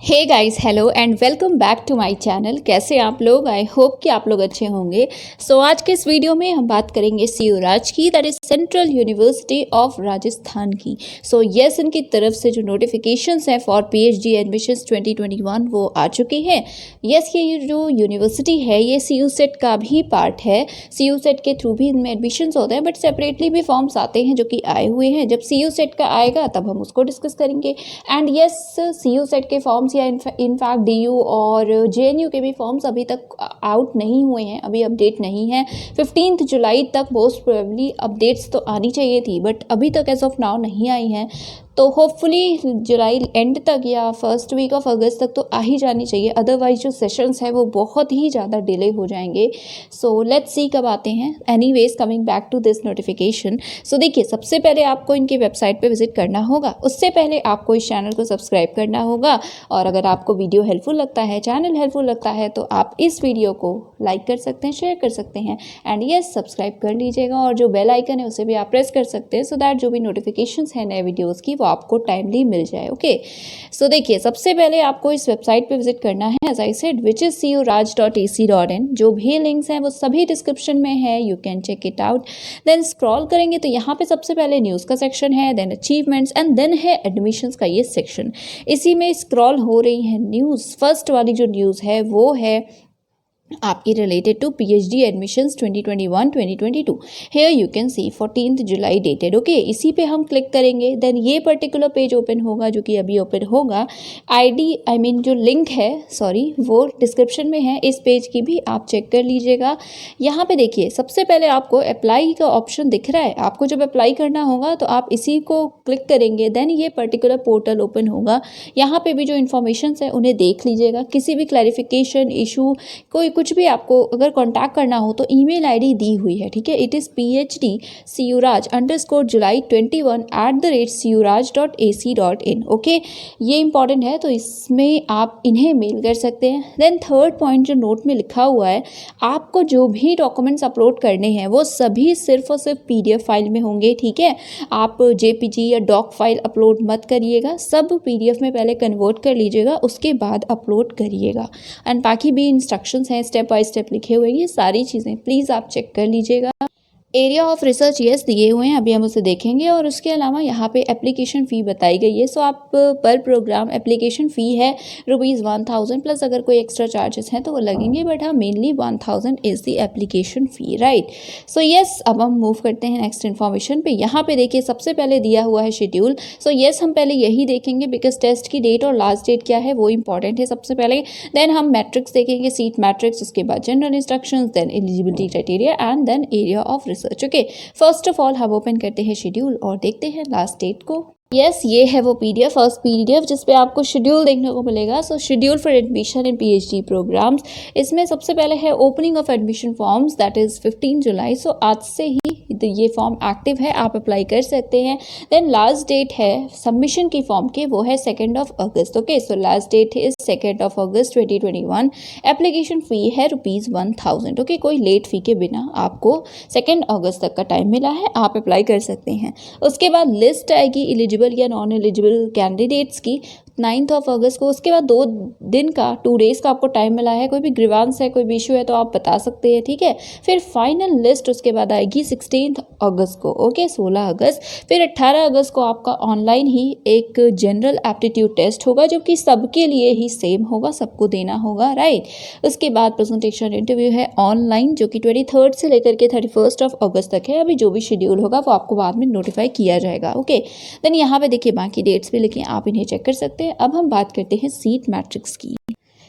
Hey guys, hello and welcome back to my channel. कैसे आप लोग? आई होप कि आप लोग अच्छे होंगे। सो आज के इस वीडियो में हम बात करेंगे सीयू राज की, that is central university of Rajasthan की। सो यस, इनकी तरफ से जो नोटिफिकेशंस हैं फॉर पीएचडी एडमिशंस 2021 वो आ चुके हैं। यस, ये जो यूनिवर्सिटी है ये सीयू सेट का भी पार्ट है। सीयू सेट के थ्रू भी इनमें एडमिशंस होते हैं, बट सेपरेटली भी फॉर्म्स आते हैं जो कि आए हुए हैं। जब सीयू सेट का आएगा तब हम उसको डिस्कस करेंगे। एंड यस, सीयू सेट के फॉर्म्स या इनफैक्ट डीयू और जेएनयू के भी फॉर्म्स अभी तक आउट नहीं हुए हैं, अभी अपडेट नहीं है। 15 जुलाई तक मोस्ट प्रोबेबली अपडेट्स तो आनी चाहिए थी, बट अभी तक एज ऑफ नाउ नहीं आई हैं। तो होपफुली जुलाई एंड तक या फर्स्ट वीक ऑफ अगस्त तक तो आ ही जानी चाहिए, अदरवाइज जो सेशंस हैं वो बहुत ही ज़्यादा डिले हो जाएंगे। सो लेट्स सी कब आते हैं। Anyways, coming back to this notification. So देखिए, सबसे पहले आपको इनकी वेबसाइट पे विजिट करना होगा। उससे पहले आपको इस चैनल को सब्सक्राइब करना होगा, और अगर आपको वीडियो हेल्पफुल लगता है, चैनल हेल्पफुल लगता है, तो आप इस वीडियो को लाइक कर सकते हैं, शेयर कर सकते हैं, एंड यस, सब्सक्राइब कर लीजिएगा। और जो बेल आइकन है उसे भी आप प्रेस कर सकते हैं, सो दैट जो भी नोटिफिकेशंस हैं नए वीडियोज़ की वो आपको टाइमली मिल जाए। ओके, सो देखिए, सबसे पहले आपको इस वेबसाइट पे विजिट करना है, as I said, which is curaj.ac.in। जो भी लिंक्स हैं वो सभी डिस्क्रिप्शन में है, you can check it out. Then scroll करेंगे तो यहाँ पे सबसे पहले न्यूज़ का सेक्शन है, देन अचीवमेंट्स, एंड देन है एडमिशंस का ये सेक्शन। इसी में स्क्रॉल हो रही है न्यूज़। फर्स्ट वाली जो न्यूज़ है वो है आपकी related to PhD admissions 2021-2022। Here you can see 14 July dated. Okay, इसी पे हम क्लिक करेंगे, देन ये पर्टिकुलर पेज ओपन होगा जो कि अभी ओपन होगा। जो लिंक है, सॉरी, वो डिस्क्रिप्शन में है। इस पेज की भी आप चेक कर लीजिएगा। यहाँ पे देखिए, सबसे पहले आपको अप्लाई का ऑप्शन दिख रहा है। आपको जब अप्लाई करना होगा तो आप इसी को क्लिक करेंगे, देन ये पर्टिकुलर पोर्टल ओपन होगा। यहाँ पे भी जो इन्फॉर्मेशन है उन्हें देख लीजिएगा। किसी भी क्लैरिफिकेशन इशू, कोई कुछ भी आपको अगर कांटेक्ट करना हो तो ईमेल आईडी दी हुई है, ठीक है। It is phd_july21@curaj.ac.in। ओके, ये इंपॉर्टेंट है, तो इसमें आप इन्हें मेल कर सकते हैं। देन थर्ड पॉइंट जो नोट में लिखा हुआ है, आपको जो भी डॉक्यूमेंट्स अपलोड करने हैं वो सभी सिर्फ और सिर्फ पीडीएफ फाइल में होंगे, ठीक है। आप जेपीजी या डॉक फाइल अपलोड मत करिएगा, सब पीडीएफ में पहले कन्वर्ट कर लीजिएगा, उसके बाद अपलोड करिएगा। एंड बाकी भी इंस्ट्रक्शंस हैं स्टेप बाय स्टेप लिखे हुए हैं, ये सारी चीज़ें प्लीज़ आप चेक कर लीजिएगा। एरिया ऑफ रिसर्च यस दिए हुए हैं, अभी हम उसे देखेंगे। और उसके अलावा यहाँ पे एप्लीकेशन फ़ी बताई गई है। सो आप पर प्रोग्राम एप्लीकेशन फ़ी है ₹1000, प्लस अगर कोई एक्स्ट्रा चार्जेस हैं तो वो लगेंगे, बट हाँ, mainly 1000 is the application fee, right. So yes, अब हम मूव करते हैं नेक्स्ट इन्फॉर्मेशन पे। यहाँ पे देखिए, सबसे पहले दिया हुआ है शेड्यूल। सो यस, हम पहले यही देखेंगे बिकॉज टेस्ट की डेट और लास्ट डेट क्या है वो इंपॉर्टेंट है सबसे पहले। देन हम मैट्रिक्स देखेंगे, सीट मैट्रिक्स, उसके बाद general instructions, then eligibility criteria, and then area of research. Okay, first of all हम ओपन करते हैं शेड्यूल और देखते हैं लास्ट डेट को। यस, ये है वो पीडीएफ, फर्स्ट पीडीएफ जिसपे आपको शेड्यूल देखने को मिलेगा। So schedule for admission in PhD programs, इसमें सबसे पहले है opening of admission forms, that is 15 July. So आज से ही ये फॉर्म एक्टिव है, आप अप्लाई कर सकते हैं। देन लास्ट डेट है सबमिशन की फॉर्म के, वो है 2 अगस्त। Okay, so last date is 2 August 2021। Application fee है ₹1000। ओके, कोई लेट फ़ी के बिना आपको 2 अगस्त तक का टाइम मिला है, आप अप्लाई कर सकते हैं। उसके बाद लिस्ट आएगी एलिजिबल या नॉन एलिजिबल कैंडिडेट्स की 9 अगस्त को। उसके बाद 2 दिन का, 2 डेज़ का आपको टाइम मिला है। कोई भी ग्रीवांस है, कोई भी इशू है तो आप बता सकते हैं, ठीक है। फिर फाइनल लिस्ट उसके बाद आएगी 16 अगस्त को। ओके, 16 अगस्त। फिर 18 अगस्त को आपका ऑनलाइन ही एक जनरल एप्टीट्यूड टेस्ट होगा, जो कि सबके लिए ही सेम होगा, सबको देना होगा, राइट। उसके बाद प्रेजेंटेशन इंटरव्यू है ऑनलाइन, जो कि 23 से लेकर के 31 अगस्त तक है। अभी जो भी शेड्यूल होगा वो आपको बाद में नोटिफाई किया जाएगा। ओके, देन यहाँ पे देखिए बाकी डेट्स भी लिखे, आप इन्हें चेक कर सकते हैं। अब हम बात करते हैं सीट मैट्रिक्स की।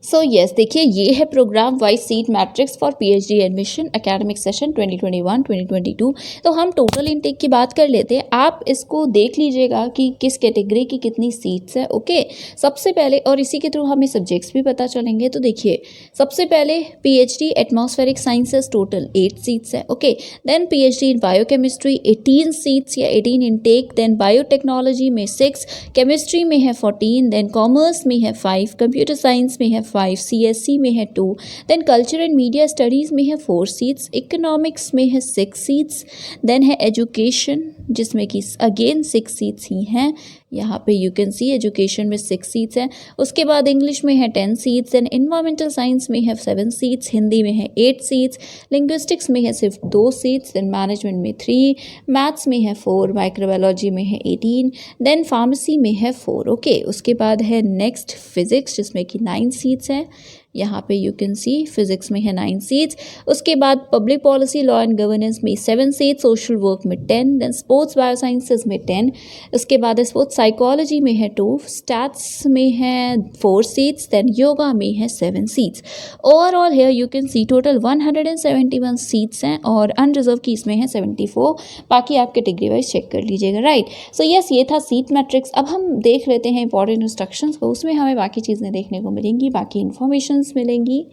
सो यस, देखिए, ये है program wise seat matrix for PhD admission academic session 2021-2022। तो हम टोटल इनटेक की बात कर लेते हैं। आप इसको देख लीजिएगा कि किस कैटेगरी की कितनी सीट्स है। ओके, सबसे पहले, और इसी के थ्रू हमें सब्जेक्ट्स भी पता चलेंगे। तो देखिए, सबसे पहले PhD atmospheric sciences, total 8 seats है। Okay, then PhD in biochemistry 18 seats या 18 इनटेक। देन बायोटेक्नोलॉजी में 6, केमिस्ट्री में है 14, देन कॉमर्स में है 5, कंप्यूटर साइंस में है 5, सीएससी में है 2, then culture and media studies में है 4 सीट्स, इकोनॉमिक्स में है 6 सीट्स, देन है एजुकेशन जिसमें कि अगेन 6 सीट्स ही हैं। यहाँ पे यू कैन सी एजुकेशन में 6 सीट्स हैं। उसके बाद इंग्लिश में है 10 सीट्स एंड इन्वायरमेंटल साइंस में है 7 सीट्स, हिंदी में है 8 सीट्स, लिंग्विस्टिक्स में है सिर्फ 2 सीट्स, देन मैनेजमेंट में 3, मैथ्स में है 4, माइक्रोबायोलॉजी में है 18, देन फार्मेसी में है 4। ओके, उसके बाद है नेक्स्ट फिजिक्स जिसमें कि 9 सीट्स हैं। यहाँ पे यू कैन सी फिजिक्स में है 9 सीट्स। उसके बाद public policy law and governance में 7 सीट्स, सोशल वर्क में 10, देन स्पोर्ट्स बायोसाइंसेस में 10। उसके बाद स्पोर्ट्स साइकोलॉजी में है 2, स्टैट्स में है 4 सीट्स, देन योगा में है 7 seats. Overall here you can see total 171 seats हैं और अनरिजर्व की इसमें है 74। बाकी आप कैटेगरी वाइज चेक कर लीजिएगा, राइट। सो यस, ये था सीट मैट्रिक्स। अब हम देख लेते हैं इंपॉर्टेंट इंस्ट्रक्शंस को, उसमें हमें बाकी चीज़ें देखने को मिलेंगी, बाकी इन्फॉर्मेशन मिलेंगी।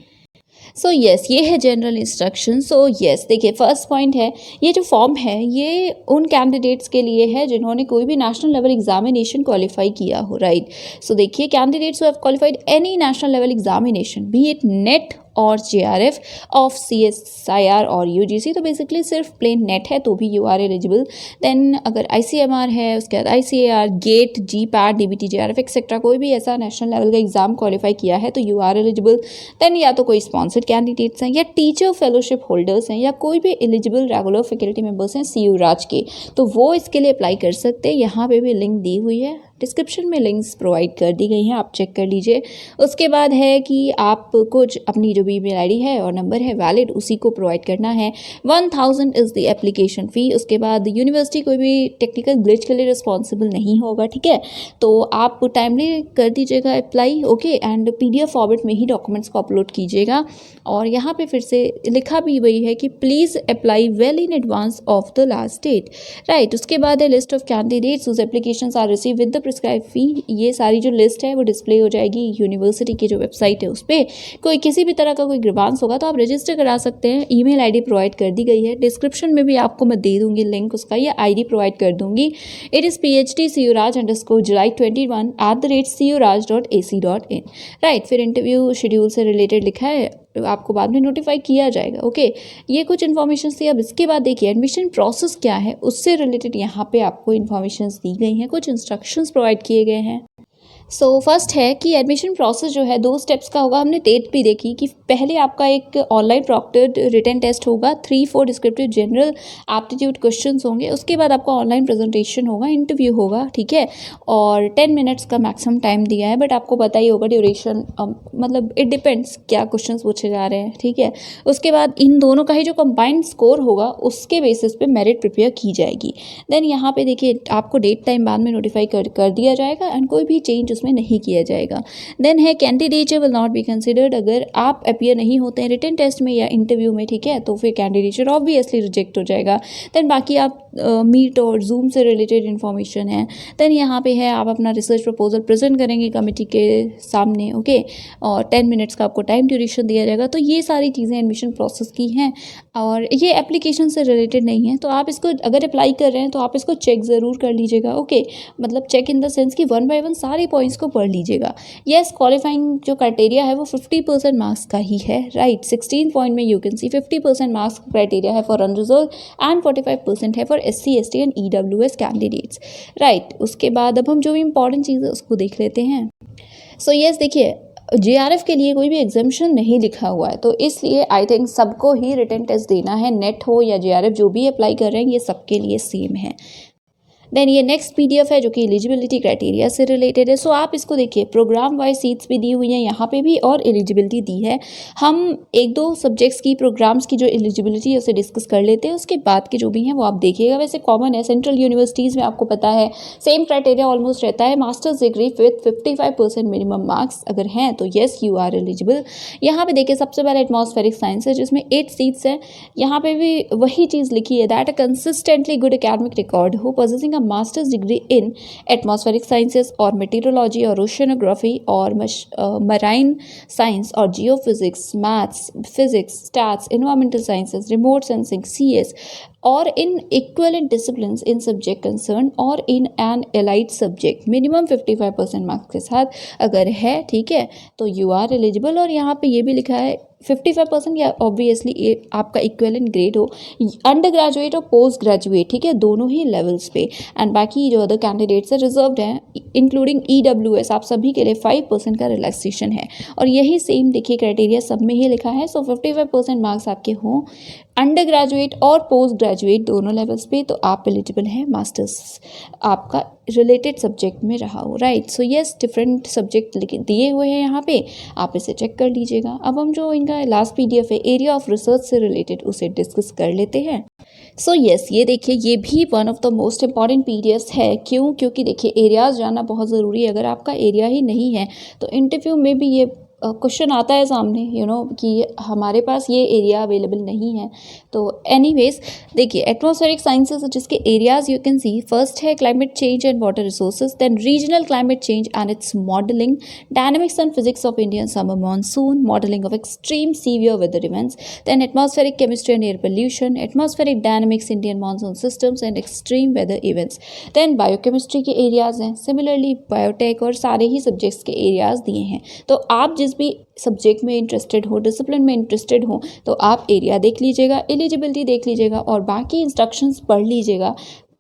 सो यस, ये है जनरल इंस्ट्रक्शन। सो यस, देखिए फर्स्ट पॉइंट है, ये जो फॉर्म है ये उन कैंडिडेट्स के लिए है जिन्होंने कोई भी नेशनल लेवल एग्जामिनेशन क्वालिफाई किया हो, राइट। सो देखिए, candidates who have qualified any national level examination be it NET और JRF ऑफ CSIR और UGC, तो बेसिकली सिर्फ प्लेन नेट है तो भी यू आर एलिजिबल। देन अगर ICMR है, उसके बाद ICAR, GATE, GPAT, DBT, JRF etcetera कोई भी ऐसा नेशनल लेवल का एग्जाम क्वालिफाई किया है तो यू आर एलिजिबल। देन या तो कोई स्पॉन्सर्ड कैंडिडेट्स हैं या टीचर फेलोशिप होल्डर्स हैं या कोई भी एलिजिबल रेगुलर फैकल्टी मेंबर्स हैं CU राज के, तो वो इसके लिए अप्लाई कर सकते हैं। यहाँ पे भी लिंक दी हुई है, डिस्क्रिप्शन में लिंक्स प्रोवाइड कर दी गई हैं, आप चेक कर लीजिए। उसके बाद है कि आप कुछ अपनी जो भी ईमेल आईडी है और नंबर है वैलिड, उसी को प्रोवाइड करना है। 1000 इज़ द एप्लीकेशन फ़ी। उसके बाद यूनिवर्सिटी कोई भी टेक्निकल ग्लिच के लिए रिस्पॉन्सिबल नहीं होगा, ठीक है। तो आप टाइमली कर दीजिएगा apply, okay. And PDF format में ही डॉक्यूमेंट्स को अपलोड कीजिएगा। और यहाँ पे फिर से लिखा भी वही है कि please apply well in advance of the last date, right. उसके बाद है list of candidates whose applications are received with the prescribe fee. ये सारी जो लिस्ट है वो डिस्प्ले हो जाएगी यूनिवर्सिटी की जो वेबसाइट है उस पर। कोई किसी भी तरह का कोई ग्रीवांस होगा तो आप रजिस्टर करा सकते हैं। ईमेल आईडी प्रोवाइड कर दी गई है, डिस्क्रिप्शन में भी आपको मैं दे दूंगी लिंक उसका, या ID प्रोवाइड कर दूंगी। It is PhD CURAJ_July 21@curaj.ac.in, right. फिर इंटरव्यू शेड्यूल से रिलेटेड लिखा है, आपको बाद में नोटिफाई किया जाएगा, ओके। ये कुछ इन्फॉर्मेशन थी। अब इसके बाद देखिए एडमिशन प्रोसेस क्या है, उससे रिलेटेड यहाँ पे आपको इन्फॉर्मेशन दी गई हैं, कुछ इंस्ट्रक्शंस प्रोवाइड किए गए हैं। सो फर्स्ट है कि एडमिशन प्रोसेस जो है 2 स्टेप्स का होगा। हमने डेट भी देखी कि पहले आपका एक ऑनलाइन प्रॉक्टेड रिटन टेस्ट होगा, 3-4 डिस्क्रिप्टिव जनरल एप्टीट्यूड क्वेश्चंस होंगे। उसके बाद आपका ऑनलाइन प्रेजेंटेशन होगा, इंटरव्यू होगा, ठीक है। और 10 मिनट्स का मैक्सिमम टाइम दिया है, बट आपको पता ही होगा ड्यूरेशन, मतलब इट डिपेंड्स क्या क्वेश्चन पूछे जा रहे हैं, ठीक है। उसके बाद इन दोनों का ही जो कंबाइंड स्कोर होगा उसके बेसिस पे मेरिट प्रिपेयर की जाएगी। देन यहाँ पे देखिए आपको डेट टाइम बाद में नोटिफाई कर दिया जाएगा एंड कोई भी चेंज उसमें नहीं किया जाएगा। देन है candidature will not be considered. अगर आप अपीयर नहीं होते हैं रिटन टेस्ट में या इंटरव्यू में, ठीक है, तो फिर कैंडिडेचर ऑब्वियसली रिजेक्ट हो जाएगा। देन बाकी आप मीट और जूम से रिलेटेड इन्फॉर्मेशन है। देन यहाँ पे है आप अपना रिसर्च प्रपोजल प्रेजेंट करेंगे कमेटी के सामने, ओके। और 10 मिनट्स का आपको टाइम ड्यूरेशन दिया जाएगा। तो ये सारी चीज़ें एडमिशन प्रोसेस की हैं और ये एप्लीकेशन से रिलेटेड नहीं है। तो आप इसको अगर अप्लाई कर रहे हैं तो आप इसको चेक ज़रूर कर लीजिएगा, ओके। मतलब चेक इन द सेंस कि 1 by 1 सारे पॉइंट्स को पढ़ लीजिएगा। यस, क्वालिफाइंग जो क्राइटेरिया है वो 50% मार्क्स का ही है, राइट। 16 पॉइंट में you can C 50% marks criteria है फॉर अनरिजर्व एंड 45% है for SC ST and EWS candidates, right. उसके बाद अब हम जो भी इंपॉर्टेंट चीज़ है उसको देख लेते हैं। सो यस, देखिए JRF के लिए कोई भी एग्जामिशन नहीं लिखा हुआ है, तो इसलिए आई थिंक सबको ही रिटन टेस्ट देना है, नेट हो या JRF, जो भी अप्लाई कर रहे हैं ये सबके लिए सेम है। देन ये नेक्स्ट PDF है जो कि एलिजिबिलिटी क्राइटेरिया से रिलेटेड है। सो आप इसको देखिए, प्रोग्राम वाइज सीट्स भी दी हुई हैं यहाँ पे भी और एलिजिबिलिटी दी है। हम 1-2 सब्जेक्ट्स की प्रोग्राम्स की जो एलिजिबिलिटी है उसे डिस्कस कर लेते हैं, उसके बाद के जो भी हैं वो आप देखिएगा। वैसे कॉमन है, सेंट्रल यूनिवर्सिटीज़ में आपको पता है सेम क्राइटेरिया ऑलमोस्ट रहता है। Masters degree with 55% minimum marks अगर हैं तो येस यू आर एलिजिबल। यहाँ पे देखिए सबसे पहले एटमॉस्फेरिक साइंस है जिसमें 8 सीट्स हैं। यहाँ पे भी वही चीज़ लिखी है, that a consistently good academic record who possessing masters degree in atmospheric sciences और मेटीरोलॉजी और ओशियनोग्राफी और मराइन साइंस और geophysics, maths, physics, stats, environmental sciences, remote sensing, CS or in equivalent disciplines in subject concerned or in an allied subject minimum 55% marks के साथ अगर है, ठीक है, तो यू आर एलिजिबल। और यहाँ पे ये भी लिखा है 55% या ऑब्वियसली ये आपका इक्वेलेंट ग्रेड हो, अंडर ग्रेजुएट और पोस्ट ग्रेजुएट, ठीक है, दोनों ही लेवल्स पे। एंड बाकी जो अदर कैंडिडेट्स है रिजर्व्ड हैं इंक्लूडिंग EWS, आप सभी के लिए 5% का रिलैक्सेशन है। और यही सेम देखिए क्राइटेरिया सब में ही लिखा है। सो 55% मार्क्स आपके हों अंडर ग्रेजुएट और पोस्ट ग्रेजुएट दोनों लेवल्स पे, तो आप एलिजिबल हैं मास्टर्स आपका रिलेटेड सब्जेक्ट में रहा हो, right. So yes, different subject दिए हुए हैं यहाँ पे, आप इसे चेक कर लीजिएगा। अब हम जो इनका लास्ट PDF है एरिया ऑफ रिसर्च से रिलेटेड उसे डिस्कस कर लेते हैं। सो यस, ये देखिए ये भी one of the most important PDFs है। क्यों? क्योंकि देखिए एरियाज़ जानना बहुत ज़रूरी है। अगर आपका एरिया ही नहीं है तो इंटरव्यू में भी ये क्वेश्चन आता है सामने कि हमारे पास ये एरिया अवेलेबल नहीं है। तो एनीवेज देखिए एटमॉस्फेरिक साइंसेस जिसके areas you can see, first है climate change and water resources, then regional climate change and its modelling, dynamics and physics of Indian summer monsoon, modelling of extreme severe weather events, then atmospheric chemistry and air pollution, atmospheric dynamics Indian monsoon systems and extreme weather events, then biochemistry के areas हैं, similarly biotech, और सारे ही subjects के areas दिए हैं। तो आप जिस भी सब्जेक्ट में इंटरेस्टेड हो, डिसिप्लिन में इंटरेस्टेड हो, तो आप एरिया देख लीजिएगा, एलिजिबिलिटी देख लीजिएगा और बाकी इंस्ट्रक्शंस पढ़ लीजिएगा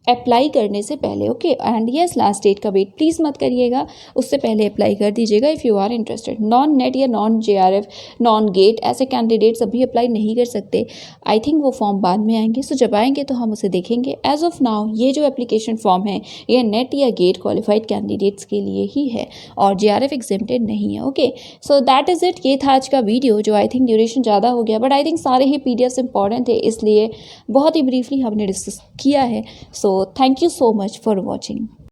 अप्लाई करने से पहले, okay. And yes, last date का वेट प्लीज़ मत करिएगा, उससे पहले अप्लाई कर दीजिएगा if you are interested. Non NET या नॉन JRF, नॉन गेट ऐसे कैंडिडेट्स अभी अप्लाई नहीं कर सकते। आई थिंक वो फॉर्म बाद में आएंगे, सो जब आएंगे तो हम उसे देखेंगे। एज ऑफ नाउ ये जो एप्लीकेशन फॉर्म है ये नेट या गेट क्वालिफाइड कैंडिडेट्स के लिए ही है और JRF एग्जेम्प्टेड नहीं है, okay. So that is it. ये था आज का वीडियो जो आई थिंक ड्यूरेशन ज़्यादा हो गया, बट आई थिंक सारे ही PDFs इंपॉर्टेंट थे, इसलिए बहुत ही ब्रीफली हमने डिस्कस किया है। So thank you so much for watching.